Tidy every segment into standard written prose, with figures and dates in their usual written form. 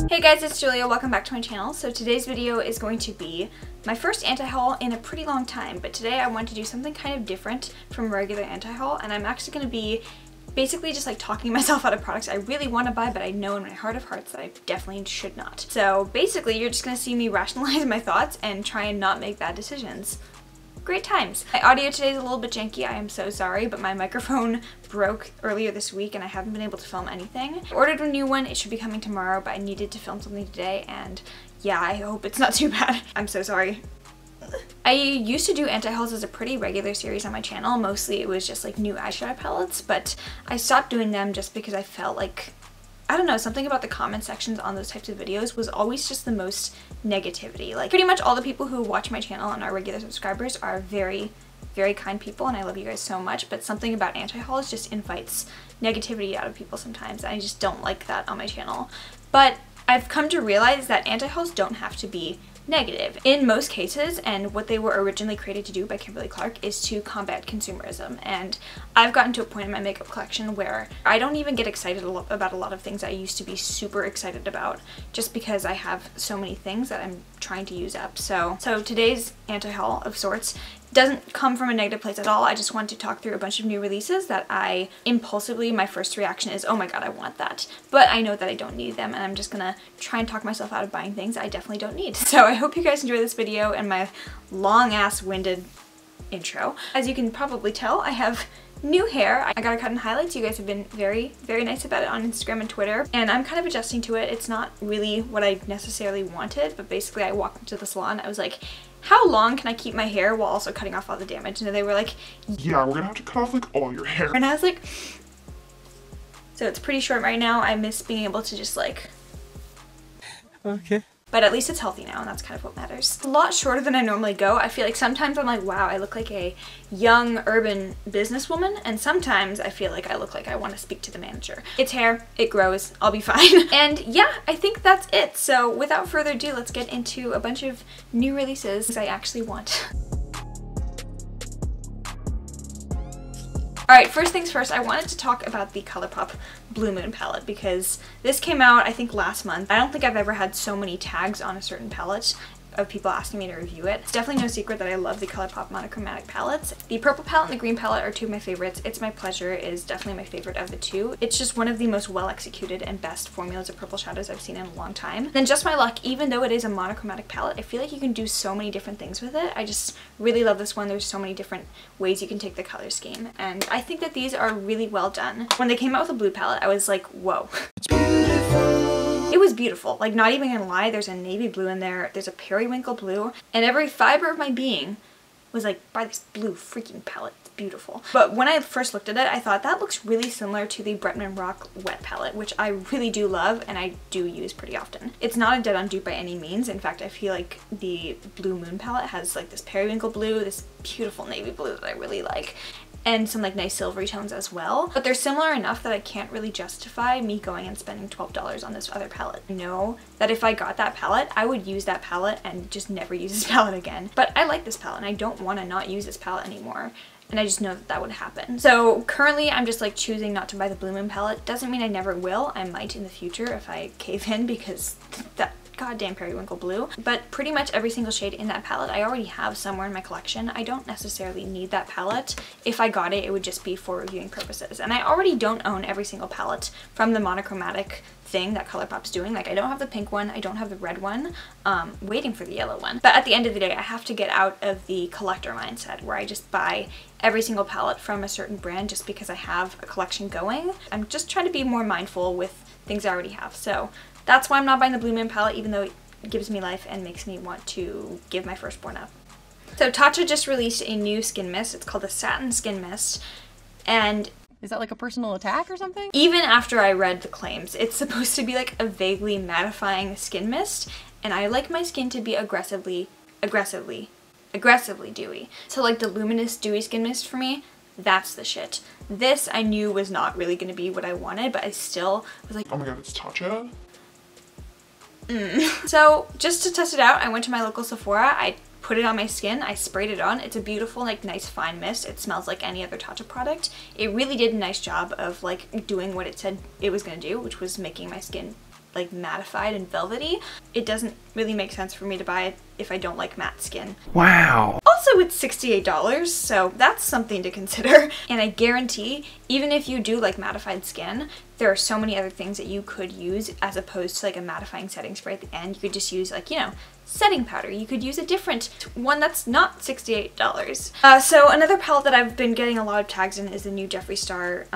Hey guys, it's Julia. Welcome back to my channel. So today's video is going to be my first anti-haul in a pretty long time, but today I wanted to do something kind of different from regular anti-haul, and I'm actually going to be basically just like talking myself out of products I really want to buy, but I know in my heart of hearts that I definitely should not. So basically you're just going to see me rationalize my thoughts and try and not make bad decisions. Great times. My audio today is a little bit janky, I am so sorry, but my microphone broke earlier this week and I haven't been able to film anything. I ordered a new one, it should be coming tomorrow, but I needed to film something today, and yeah, I hope it's not too bad. I'm so sorry. I used to do anti-hauls as a pretty regular series on my channel. Mostly it was just like new eyeshadow palettes, but I stopped doing them just because I felt like, I don't know, something about the comment sections on those types of videos was always just the most negativity. Like pretty much all the people who watch my channel and are regular subscribers are very kind people, and I love you guys so much, but something about anti-hauls just invites negativity out of people sometimes, and I just don't like that on my channel. But I've come to realize that anti-hauls don't have to be negative in most cases, and what they were originally created to do by Kimberly Clark is to combat consumerism. And I've gotten to a point in my makeup collection where I don't even get excited about a lot of things I used to be super excited about, just because I have so many things that I'm trying to use up. So today's anti-haul of sorts doesn't come from a negative place at all. I just want to talk through a bunch of new releases that I impulsively, my first reaction is, oh my god, I want that. But I know that I don't need them, and I'm just gonna try and talk myself out of buying things I definitely don't need. So I hope you guys enjoy this video and my long-ass winded intro. As you can probably tell, I have new hair. I got it cut in highlights. You guys have been very nice about it on Instagram and Twitter, and I'm kind of adjusting to it. It's not really what I necessarily wanted, but basically I walked into the salon, I was like, how long can I keep my hair while also cutting off all the damage? And they were like, yeah, we're gonna have to cut off like all your hair. And I was like, so it's pretty short right now. I miss being able to just like, okay. But at least it's healthy now, and that's kind of what matters. It's a lot shorter than I normally go. I feel like sometimes I'm like, wow, I look like a young urban businesswoman, and sometimes I feel like I look like I want to speak to the manager. It's hair, it grows, I'll be fine. And yeah, I think that's it. So without further ado, let's get into a bunch of new releases I actually want. Alright, first things first, I wanted to talk about the ColourPop Blue Moon palette, because this came out, I think, last month. I don't think I've ever had so many tags on a certain palette of people asking me to review it. It's definitely no secret that I love the ColourPop monochromatic palettes. The purple palette and the green palette are two of my favorites. It's My Pleasure is definitely my favorite of the two. It's just one of the most well executed and best formulas of purple shadows I've seen in a long time. Then Just My Luck, even though it is a monochromatic palette, I feel like you can do so many different things with it. I just really love this one. There's so many different ways you can take the color scheme, and I think that these are really well done. When they came out with a blue palette, I was like, whoa. It's beautiful. It was beautiful, like not even gonna lie. There's a navy blue in there, there's a periwinkle blue, and every fiber of my being was like, buy this blue freaking palette, it's beautiful. But when I first looked at it, I thought that looks really similar to the Bretman Rock wet palette, which I really do love and I do use pretty often. It's not a dead on dupe by any means. In fact, I feel like the Blue Moon palette has like this periwinkle blue, this beautiful navy blue that I really like, and some like nice silvery tones as well. But they're similar enough that I can't really justify me going and spending $12 on this other palette. I know that if I got that palette, I would use that palette and just never use this palette again. But I like this palette and I don't want to not use this palette anymore. And I just know that that would happen. So currently I'm just like choosing not to buy the Blue Moon palette. Doesn't mean I never will. I might in the future if I cave in, because that goddamn periwinkle blue. But pretty much every single shade in that palette I already have somewhere in my collection. I don't necessarily need that palette. If I got it, it would just be for reviewing purposes. And I already don't own every single palette from the monochromatic thing that ColourPop's doing. Like I don't have the pink one, I don't have the red one, waiting for the yellow one. But at the end of the day, I have to get out of the collector mindset where I just buy every single palette from a certain brand just because I have a collection going. I'm just trying to be more mindful with things I already have. So that's why I'm not buying the Blue Moon palette, even though it gives me life and makes me want to give my firstborn up. So Tarte just released a new skin mist. It's called the Satin Skin Mist, and is that like a personal attack or something? Even after I read the claims, it's supposed to be like a vaguely mattifying skin mist, and I like my skin to be aggressively dewy. So like the Luminous Dewy Skin Mist for me, that's the shit. This I knew was not really going to be what I wanted, but I still was like, oh my god, it's Tarte? So just to test it out, I went to my local Sephora, I put it on my skin, I sprayed it on. It's a beautiful, like, nice fine mist. It smells like any other Tarte product. It really did a nice job of like doing what it said it was gonna do, which was making my skin like mattified and velvety. It doesn't really make sense for me to buy it if I don't like matte skin. Wow. Also, it's $68, so that's something to consider. And I guarantee, even if you do like mattified skin, there are so many other things that you could use as opposed to like a mattifying setting spray at the end. You could just use like, you know, setting powder. You could use a different one that's not $68. So another palette that I've been getting a lot of tags in is the new Jeffree Star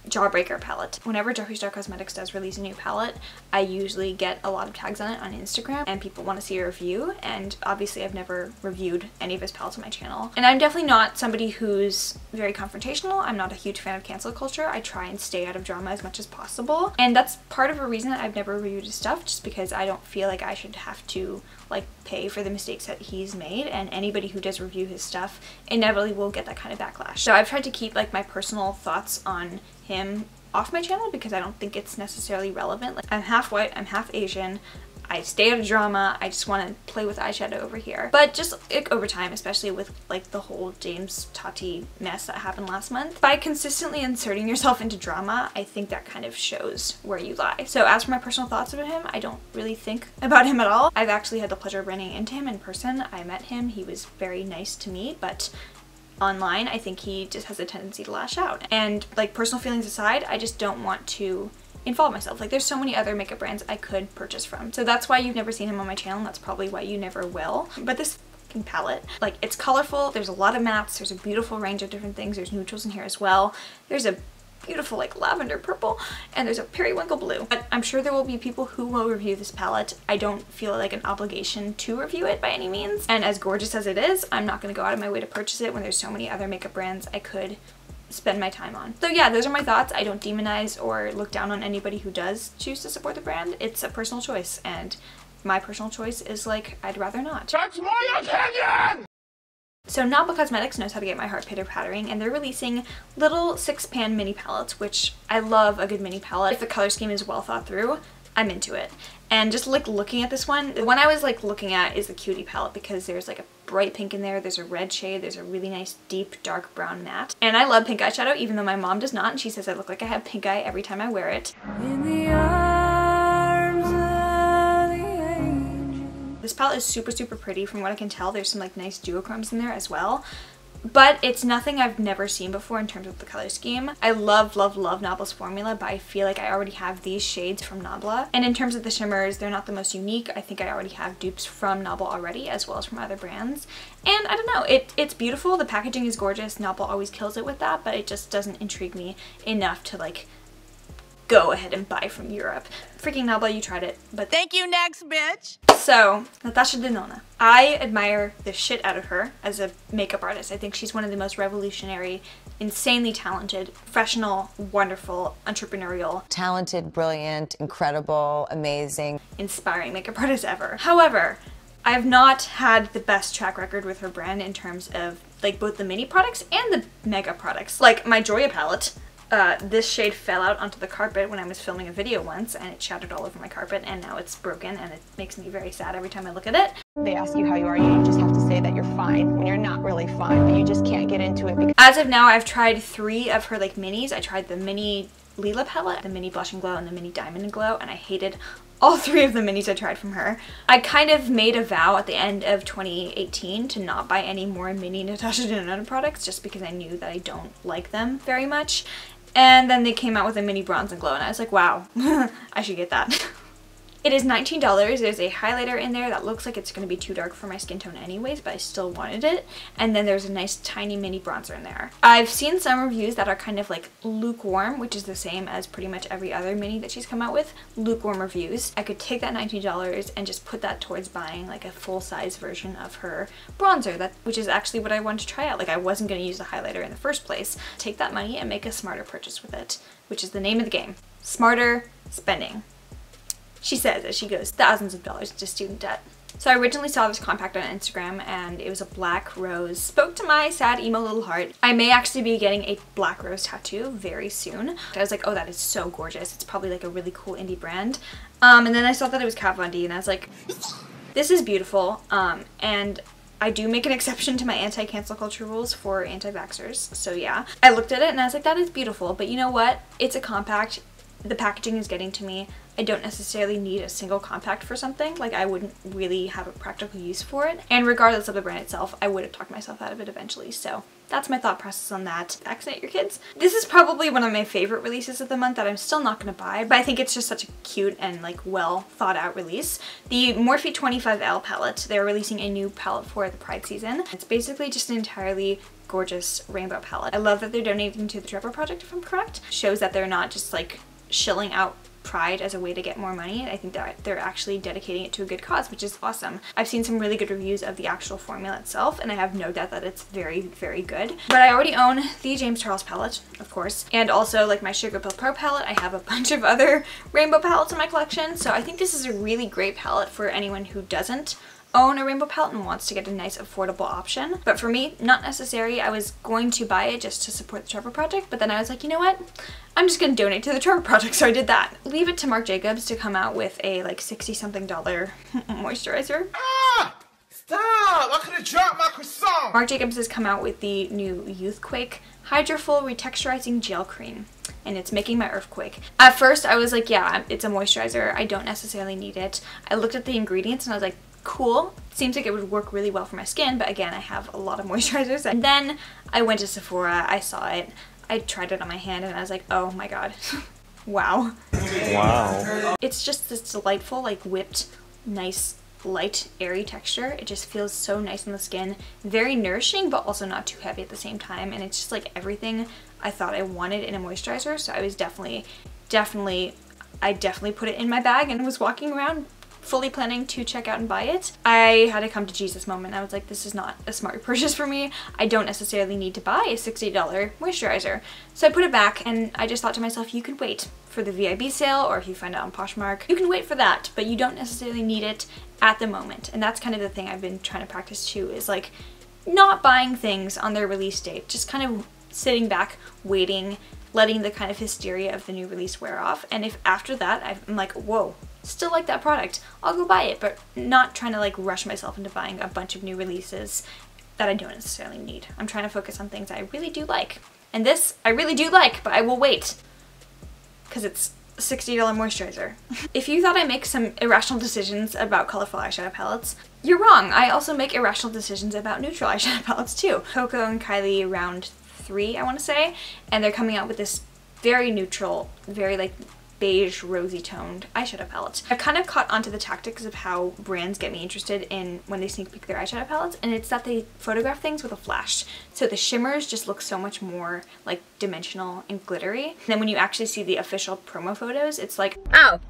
Jawbreaker palette. Whenever Jeffree Star Cosmetics does release a new palette, I usually get a lot of tags on it on Instagram and people want to see a review, and obviously I've never reviewed any of his palettes on my channel. And I'm definitely not somebody who's very confrontational. I'm not a huge fan of cancel culture. I try and stay out of drama as much as possible, and that's part of a reason that I've never reviewed his stuff, just because I don't feel like I should have to like pay for the mistakes that he's made, and anybody who does review his stuff inevitably will get that kind of backlash. So I've tried to keep like my personal thoughts on him off my channel because I don't think it's necessarily relevant. Like, I'm half white, I'm half Asian, I stay out of drama, I just want to play with eyeshadow over here. But just like, over time, especially with like the whole James Tarte mess that happened last month, by consistently inserting yourself into drama, I think that kind of shows where you lie. So as for my personal thoughts about him, I don't really think about him at all. I've actually had the pleasure of running into him in person. I met him, he was very nice to me, but online I think he just has a tendency to lash out. And like, personal feelings aside, I just don't want to involve myself. Like, there's so many other makeup brands I could purchase from. So that's why you've never seen him on my channel, and that's probably why you never will. But this fucking palette, like, it's colorful, there's a lot of mattes, there's a beautiful range of different things, there's neutrals in here as well, there's a beautiful like lavender purple, and there's a periwinkle blue. But I'm sure there will be people who will review this palette. I don't feel like an obligation to review it by any means, and as gorgeous as it is, I'm not going to go out of my way to purchase it when there's so many other makeup brands I could spend my time on. So yeah, those are my thoughts. I don't demonize or look down on anybody who does choose to support the brand. It's a personal choice, and my personal choice is like, I'd rather not. That's my opinion! So Nabla Cosmetics knows how to get my heart pitter-pattering, and they're releasing little 6-pan mini palettes, which I love a good mini palette. If the color scheme is well thought through, I'm into it. And just like looking at this one, the one I was like looking at is the Cutie palette, because there's like a bright pink in there, there's a red shade, there's a really nice deep dark brown matte. And I love pink eyeshadow, even though my mom does not, and she says I look like I have pink eye every time I wear it. In the arms of the angel. This palette is super pretty. From what I can tell, there's some like nice duochromes in there as well. But it's nothing I've never seen before in terms of the color scheme. I love Nabla's formula, but I feel like I already have these shades from Nabla. And in terms of the shimmers, they're not the most unique. I think I already have dupes from Nabla already, as well as from other brands. And I don't know, it's beautiful. The packaging is gorgeous. Nabla always kills it with that, but it just doesn't intrigue me enough to like go ahead and buy from Europe. Freaking Nabla, you tried it, but Thank you, next bitch. So, Natasha Denona. I admire the shit out of her as a makeup artist. I think she's one of the most revolutionary, insanely talented, professional, wonderful, entrepreneurial, talented, brilliant, incredible, amazing, inspiring makeup artists ever. However, I've not had the best track record with her brand in terms of like both the mini products and the mega products. Like my Joya palette. This shade fell out onto the carpet when I was filming a video once, and it shattered all over my carpet, and now it's broken, and it makes me very sad every time I look at it. They ask you how you are, you just have to say that you're fine when you're not really fine, but you just can't get into it because as of now, I've tried 3 of her like minis. I tried the mini Lila palette, the mini Blush and Glow, and the mini Diamond and Glow, and I hated all 3 of the minis I tried from her. I kind of made a vow at the end of 2018 to not buy any more mini Natasha Denona products, just because I knew that I don't like them very much. And then they came out with a mini Bronze and Glow, and I was like, wow, I should get that. It is $19. There's a highlighter in there that looks like it's going to be too dark for my skin tone anyways, but I still wanted it. And then there's a nice tiny mini bronzer in there. I've seen some reviews that are kind of like lukewarm, which is the same as pretty much every other mini that she's come out with. Lukewarm reviews. I could take that $19 and just put that towards buying like a full-size version of her bronzer, which is actually what I wanted to try out. Like, I wasn't going to use the highlighter in the first place. Take that money and make a smarter purchase with it, which is the name of the game. Smarter spending. She says as she goes thousands of dollars into student debt. So I originally saw this compact on Instagram, and it was a black rose. Spoke to my sad emo little heart. I may actually be getting a black rose tattoo very soon. I was like, oh, that is so gorgeous. It's probably like a really cool indie brand. And then I saw that it was Kat Von D, and I was like, this is beautiful. And I do make an exception to my anti-cancel culture rules for anti-vaxxers. So yeah, I looked at it and I was like, that is beautiful. But you know what? It's a compact. the packaging is getting to me. I don't necessarily need a single compact for something. Like, I wouldn't really have a practical use for it. And regardless of the brand itself, I would have talked myself out of it eventually. So that's my thought process on that. Vaccinate your kids. This is probably one of my favorite releases of the month that I'm still not going to buy, but I think it's just such a cute and like well thought out release. The Morphe 25L palette, they're releasing a new palette for the Pride season. It's basically just an entirely gorgeous rainbow palette. I love that they're donating to the Trevor Project, if I'm correct. Shows that they're not just like shilling out Pride as a way to get more money. I think that they're actually dedicating it to a good cause, which is awesome. I've seen some really good reviews of the actual formula itself, and I have no doubt that it's very, very good. But I already own the James Charles palette, of course, and also like my Sugar Pill Pro palette. I have a bunch of other rainbow palettes in my collection, so I think this is a really great palette for anyone who doesn't own a rainbow palette and wants to get a nice affordable option. But for me, not necessary. I was going to buy it just to support the Trevor Project, but then I was like, you know what? I'm just gonna donate to the Trevor Project, so I did that. Leave it to Marc Jacobs to come out with a like $60-something moisturizer. Ah! Stop! I could have dropped my croissant! Marc Jacobs has come out with the new Youthquake Hydrofull Retexturizing Gel Cream, and it's making my earthquake. At first, I was like, yeah, it's a moisturizer. I don't necessarily need it. I looked at the ingredients and I was like, cool. Seems like it would work really well for my skin, but again, I have a lot of moisturizers. And then I went to Sephora, I saw it, I tried it on my hand, and I was like, oh my god. Wow. Wow. It's just this delightful, like whipped, nice, light, airy texture. It just feels so nice on the skin. Very nourishing, but also not too heavy at the same time. And it's just like everything I thought I wanted in a moisturizer. So I was definitely put it in my bag and was walking around fully planning to check out and buy it. I had a come to Jesus moment. I was like, this is not a smart purchase for me. I don't necessarily need to buy a $60 moisturizer. So I put it back, and I just thought to myself, you could wait for the VIB sale, or if you find it on Poshmark, you can wait for that, but you don't necessarily need it at the moment. And that's kind of the thing I've been trying to practice too, is like not buying things on their release date, just kind of sitting back, waiting, letting the kind of hysteria of the new release wear off. And if after that I'm like, whoa, still like that product, I'll go buy it, but not trying to like rush myself into buying a bunch of new releases that I don't necessarily need. I'm trying to focus on things I really do like. And this I really do like, but I will wait because it's a $60 moisturizer. If you thought I make some irrational decisions about colorful eyeshadow palettes, you're wrong. I also make irrational decisions about neutral eyeshadow palettes too. Coco and Kylie round 3, I want to say, and they're coming out with this very neutral, very like beige rosy toned eyeshadow palette. I've kind of caught onto the tactics of how brands get me interested in when they sneak peek their eyeshadow palettes, and it's that they photograph things with a flash. So the shimmers just look so much more like dimensional and glittery. And then when you actually see the official promo photos, it's like, oh,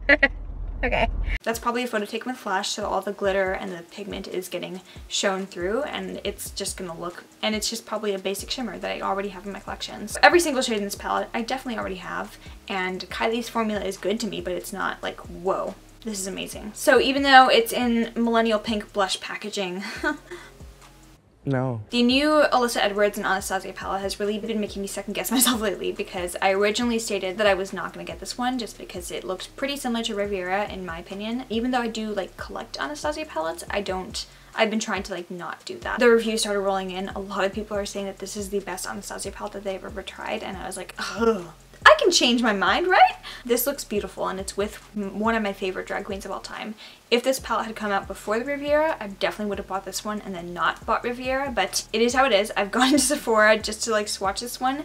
okay. That's probably a photo taken with flash, so all the glitter and the pigment is getting shown through, and it's just gonna look, and it's just probably a basic shimmer that I already have in my collection. So every single shade in this palette I definitely already have, and Kylie's formula is good to me, but it's not like, whoa, this is amazing. So even though it's in millennial pink blush packaging, No. the new Alyssa Edwards and Anasazi palette has really been making me second guess myself lately, because I originally stated that I was not going to get this one just because it looked pretty similar to Riviera in my opinion. Even though I do like collect Anasazi palettes, I've been trying to like not do that. The reviews started rolling in. A lot of people are saying that this is the best Anasazi palette that they've ever tried, and I was like, ugh. I can change my mind, right? This looks beautiful, and it's with one of my favorite drag queens of all time. If this palette had come out before the Riviera, I definitely would have bought this one and then not bought Riviera, but it is how it is. I've gone to Sephora just to like swatch this one.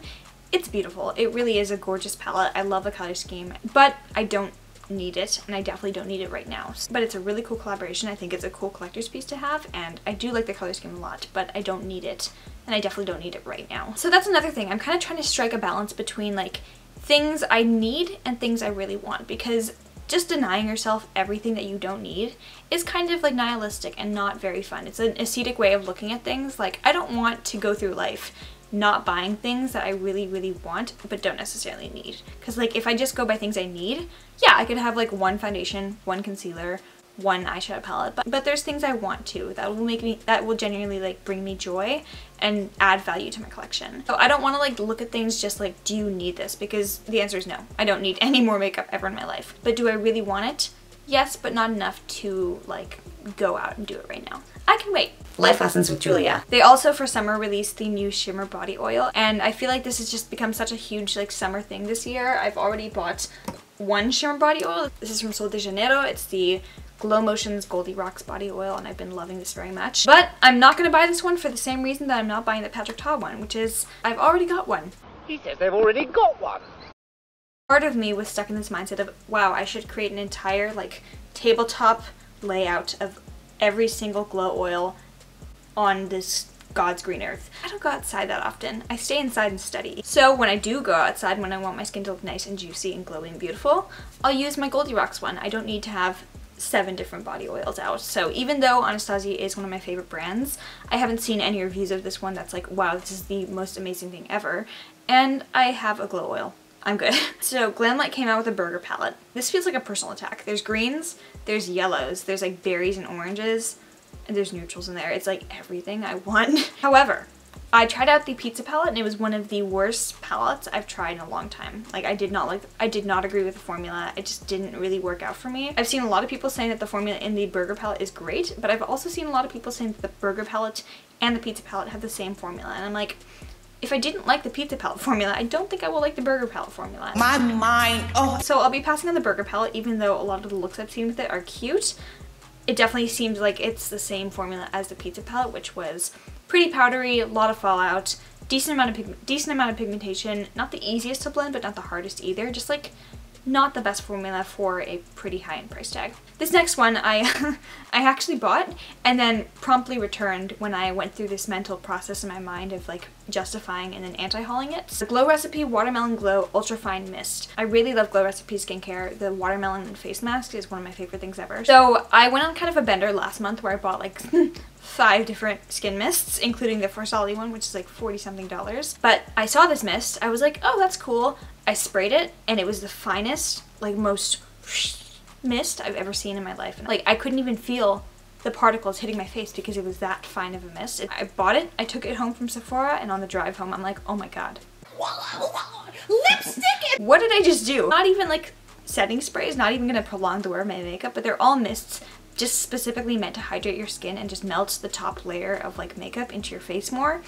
It's beautiful. It really is a gorgeous palette. I love the color scheme, but I don't need it, and I definitely don't need it right now. But it's a really cool collaboration. I think it's a cool collector's piece to have, and I do like the color scheme a lot, but I don't need it, and I definitely don't need it right now. So that's another thing. I'm kind of trying to strike a balance between like things I need and things I really want, because just denying yourself everything that you don't need is kind of like nihilistic and not very fun. It's an ascetic way of looking at things. Like, I don't want to go through life not buying things that I really, really want but don't necessarily need. Because like if I just go by things I need, yeah, I could have like one foundation, one concealer, one eyeshadow palette, but there's things I want to that will genuinely like bring me joy and add value to my collection. So I don't want to like look at things just like, do you need this? Because the answer is no. I don't need any more makeup ever in my life. But do I really want it? Yes, but not enough to like go out and do it right now. I can wait. Life Lessons with Julia. They also for summer released the new shimmer body oil, and I feel like this has just become such a huge like summer thing this year. I've already bought one shimmer body oil. This is from Sol de Janeiro. It's the Glow Motions Goldy Rocks body oil, and I've been loving this very much. But I'm not going to buy this one for the same reason that I'm not buying the Patrick Ta one, which is I've already got one. He says they've already got one. Part of me was stuck in this mindset of, wow, I should create an entire like tabletop layout of every single glow oil on this God's green earth. I don't go outside that often. I stay inside and study. So when I do go outside, when I want my skin to look nice and juicy and glowy and beautiful, I'll use my Goldy Rocks one. I don't need to have 7 different body oils out. So even though Anasazi is one of my favorite brands, I haven't seen any reviews of this one that's like, wow, this is the most amazing thing ever. And I have a glow oil. I'm good. So Glenlight came out with a burger palette. This feels like a personal attack. There's greens, there's yellows, there's like berries and oranges, and there's neutrals in there. It's like everything I want. However, I tried out the pizza palette and it was one of the worst palettes I've tried in a long time. Like I did not agree with the formula. It just didn't really work out for me. I've seen a lot of people saying that the formula in the burger palette is great, but I've also seen a lot of people saying that the burger palette and the pizza palette have the same formula, and I'm like, if I didn't like the pizza palette formula, I don't think I will like the burger palette formula. My mind, oh. So I'll be passing on the burger palette, even though a lot of the looks I've seen with it are cute. It definitely seems like it's the same formula as the pizza palette, which was pretty powdery, a lot of fallout, decent amount of pigmentation, not the easiest to blend, but not the hardest either. Just like not the best formula for a pretty high-end price tag. This next one I actually bought and then promptly returned when I went through this mental process in my mind of like justifying and then anti-hauling it. The Glow Recipe Watermelon Glow Ultra Fine Mist. I really love Glow Recipe skincare. The watermelon face mask is one of my favorite things ever. So I went on kind of a bender last month where I bought like 5 different skin mists, including the Forsali one, which is like $40-something. But I saw this mist, I was like, oh, that's cool. I sprayed it and it was the finest, like most mist I've ever seen in my life. And like I couldn't even feel the particles hitting my face because it was that fine of a mist. I bought it, I took it home from Sephora, and on the drive home I'm like, oh my god. Lipstick! What did I just do? Not even like setting sprays, not even gonna prolong the wear of my makeup, but they're all mists just specifically meant to hydrate your skin and just melt the top layer of like makeup into your face more.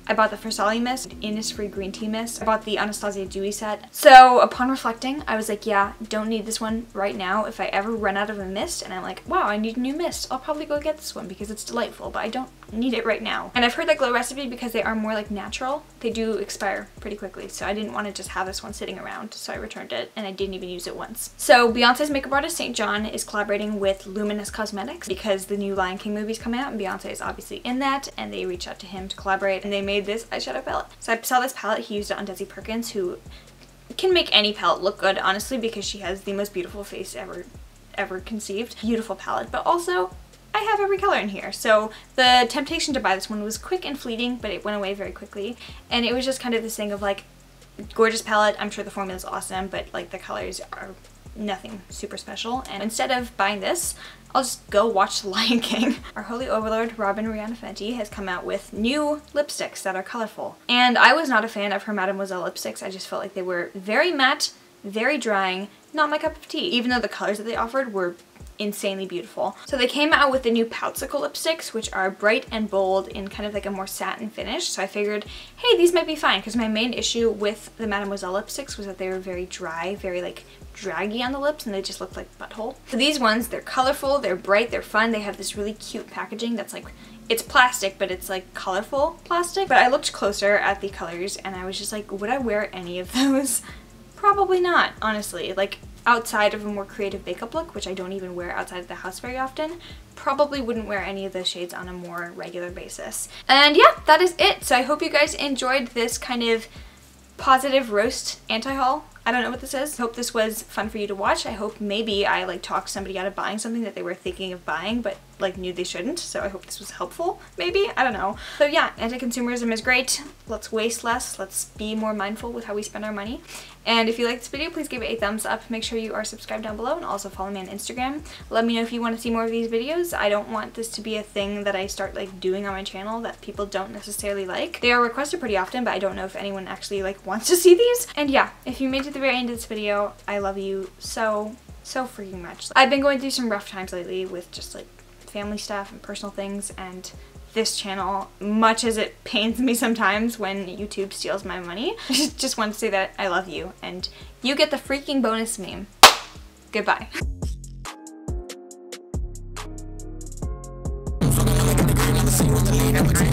I bought the Forsali mist, Innisfree green tea mist. I bought the Anasazi dewy set. So upon reflecting, I was like, yeah, don't need this one right now. If I ever run out of a mist and I'm like, wow, I need a new mist, I'll probably go get this one because it's delightful, but I don't need it right now. And I've heard that Glow Recipe, because they are more like natural, they do expire pretty quickly. So I didn't want to just have this one sitting around, so I returned it and I didn't even use it once. So Beyonce's makeup artist St. John is collaborating with Luminous Cosmetics because the new Lion King movie's coming out and Beyonce is obviously in that, and they reached out to him to collaborate and they made this eyeshadow palette. So I saw this palette, he used it on Desi Perkins, who can make any palette look good, honestly, because she has the most beautiful face ever conceived. Beautiful palette, but also I have every color in here. So the temptation to buy this one was quick and fleeting, but it went away very quickly. And it was just kind of this thing of like, gorgeous palette, I'm sure the formula is awesome, but like the colors are nothing super special. And instead of buying this, I'll just go watch The Lion King. Our holy overlord, Robin Rihanna Fenty, has come out with new lipsticks that are colorful. And I was not a fan of her Mademoiselle lipsticks. I just felt like they were very matte, very drying, not my cup of tea, even though the colors that they offered were insanely beautiful. So they came out with the new Popsicle lipsticks, which are bright and bold in kind of like a more satin finish. So I figured, hey, these might be fine, because my main issue with the Mademoiselle lipsticks was that they were very dry, very like draggy on the lips, and they just looked like butthole. So these ones, they're colorful, they're bright, they're fun, they have this really cute packaging that's like, it's plastic, but it's like colorful plastic. But I looked closer at the colors and I was just like, would I wear any of those? Probably not, honestly. Like, outside of a more creative makeup look, which I don't even wear outside of the house very often, probably wouldn't wear any of those shades on a more regular basis. And yeah, that is it. So I hope you guys enjoyed this kind of positive roast anti-haul. I don't know what this is. I hope this was fun for you to watch. I hope maybe I like talked somebody out of buying something that they were thinking of buying but like knew they shouldn't. So I hope this was helpful, maybe? I don't know. So yeah, anti-consumerism is great. Let's waste less. Let's be more mindful with how we spend our money. And if you liked this video, please give it a thumbs up. Make sure you are subscribed down below and also follow me on Instagram. Let me know if you want to see more of these videos. I don't want this to be a thing that I start like doing on my channel that people don't necessarily like. They are requested pretty often, but I don't know if anyone actually like wants to see these. And yeah, if you made it to the very end of this video, I love you so freaking much. I've been going through some rough times lately with just like family stuff and personal things, and this channel, much as it pains me sometimes when YouTube steals my money, just want to say that I love you, and you get the freaking bonus meme. Goodbye. When the